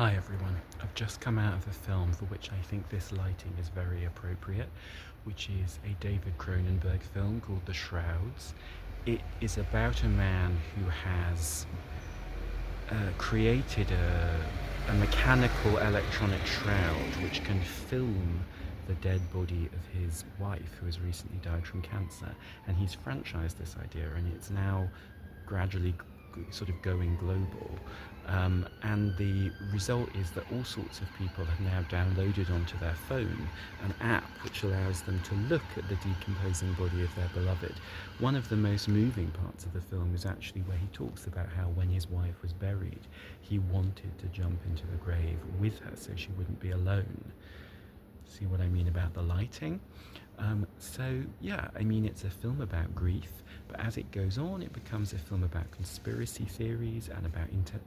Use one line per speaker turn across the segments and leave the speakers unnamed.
Hi everyone, I've just come out of a film for which I think this lighting is very appropriate, which is a David Cronenberg film called The Shrouds. It is about a man who has created a mechanical electronic shroud which can film the dead body of his wife who has recently died from cancer, and he's franchised this idea and it's now gradually sort of going global. And the result is that all sorts of people have now downloaded onto their phone an app which allows them to look at the decomposing body of their beloved. One of the most moving parts of the film is actually where he talks about how when his wife was buried, he wanted to jump into the grave with her so she wouldn't be alone. See what I mean about the lighting? It's a film about grief, but as it goes on, it becomes a film about conspiracy theories and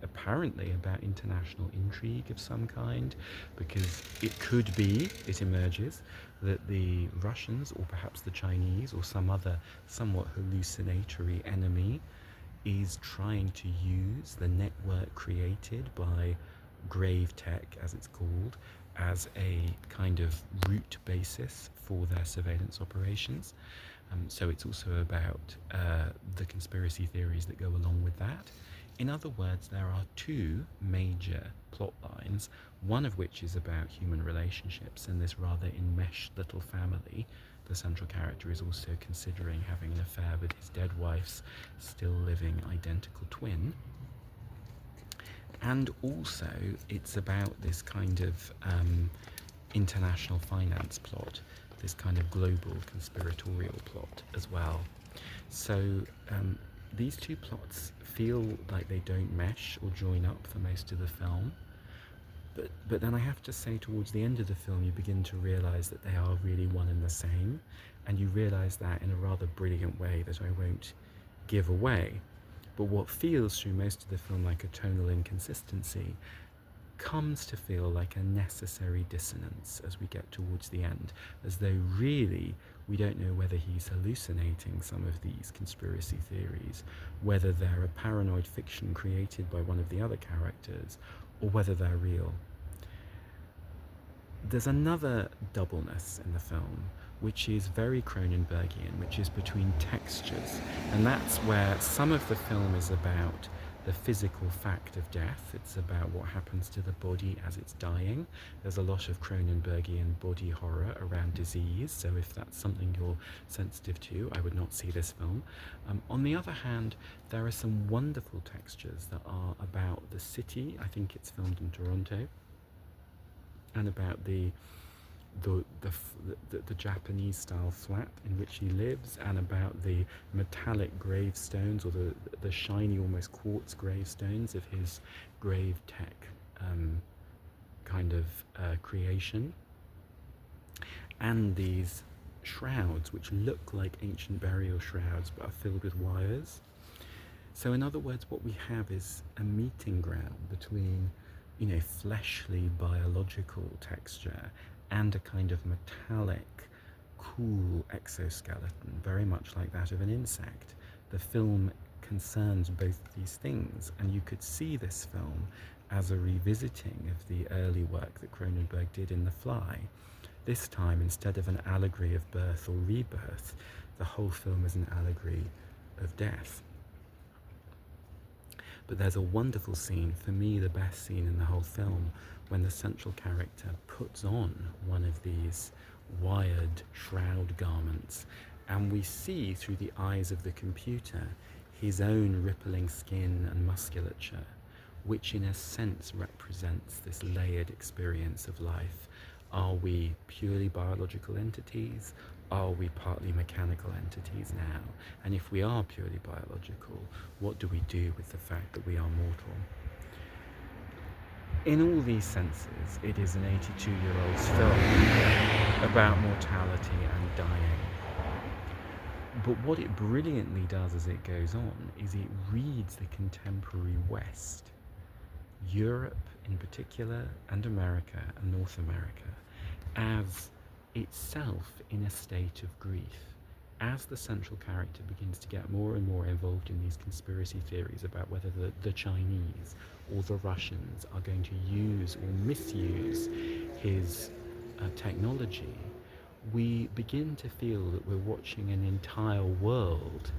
apparently about international intrigue of some kind, because it could be, it emerges, that the Russians or perhaps the Chinese or some other somewhat hallucinatory enemy is trying to use the network created by grave tech, as it's called, as a kind of root basis for their surveillance operations. So it's also about the conspiracy theories that go along with that. In other words, there are two major plot lines, one of which is about human relationships and this rather enmeshed little family. The central character is also considering having an affair with his dead wife's still living identical twin. And also, it's about this kind of international finance plot, this kind of global conspiratorial plot as well. So these two plots feel like they don't mesh or join up for most of the film. But then I have to say, towards the end of the film, you begin to realise that they are really one and the same. And you realise that in a rather brilliant way that I won't give away. But what feels through most of the film like a tonal inconsistency comes to feel like a necessary dissonance as we get towards the end, as though really we don't know whether he's hallucinating some of these conspiracy theories, whether they're a paranoid fiction created by one of the other characters, or whether they're real. There's another doubleness in the film, which is very Cronenbergian, which is between textures. And that's where some of the film is about the physical fact of death. It's about what happens to the body as it's dying. There's a lot of Cronenbergian body horror around disease, so if that's something you're sensitive to, I would not see this film. On the other hand, there are some wonderful textures that are about the city. I think it's filmed in Toronto, and about the Japanese style flat in which he lives, and about the metallic gravestones, or the shiny almost quartz gravestones of his grave tech creation, and these shrouds which look like ancient burial shrouds but are filled with wires. So in other words, what we have is a meeting ground between fleshly biological texture and a kind of metallic, cool exoskeleton, very much like that of an insect. The film concerns both these things, and you could see this film as a revisiting of the early work that Cronenberg did in The Fly. This time, instead of an allegory of birth or rebirth, the whole film is an allegory of death. But there's a wonderful scene, for me the best scene in the whole film, when the central character puts on one of these wired shroud garments, and we see through the eyes of the computer his own rippling skin and musculature, which in a sense represents this layered experience of life. Are we purely biological entities? Are we partly mechanical entities now? And if we are purely biological, what do we do with the fact that we are mortal? In all these senses, it is an 82-year-old's film about mortality and dying. But what it brilliantly does as it goes on is it reads the contemporary West, Europe in particular, and America and North America, as itself in a state of grief. As the central character begins to get more and more involved in these conspiracy theories about whether the Chinese or the Russians are going to use or misuse his technology, we begin to feel that we're watching an entire world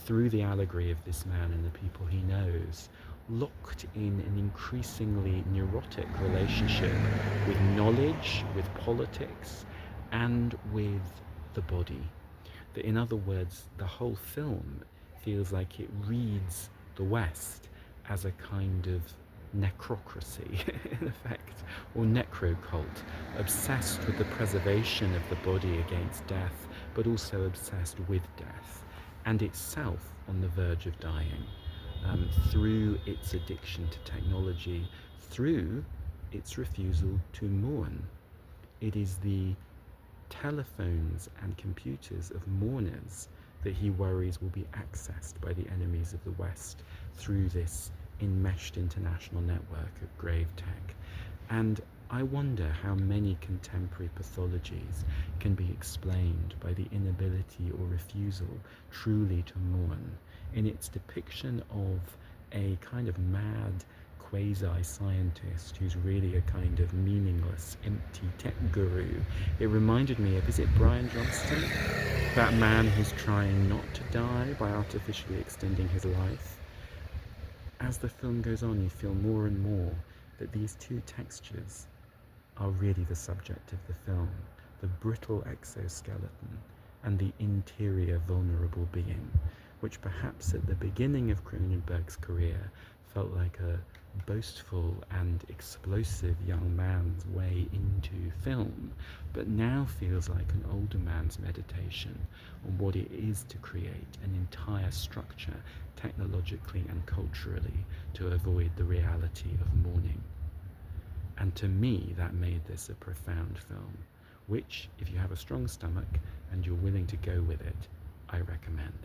through the allegory of this man and the people he knows, locked in an increasingly neurotic relationship with knowledge, with politics, and with the body. That, in other words, the whole film feels like it reads the West as a kind of necrocracy, in effect, or necrocult, obsessed with the preservation of the body against death, but also obsessed with death, and itself on the verge of dying, through its addiction to technology, through its refusal to mourn. It is the telephones and computers of mourners that he worries will be accessed by the enemies of the West through this enmeshed international network of grave tech. And I wonder how many contemporary pathologies can be explained by the inability or refusal truly to mourn, in its depiction of a kind of mad quasi-scientist who's really a kind of meaningless, empty tech guru. It reminded me of, is it Brian Johnston? That man who's trying not to die by artificially extending his life. As the film goes on, you feel more and more that these two textures are really the subject of the film, the brittle exoskeleton and the interior vulnerable being, which perhaps at the beginning of Cronenberg's career felt like a boastful and explosive young man's way into film, but now feels like an older man's meditation on what it is to create an entire structure, technologically and culturally, to avoid the reality of mourning. And to me, that made this a profound film, which, if you have a strong stomach and you're willing to go with it, I recommend.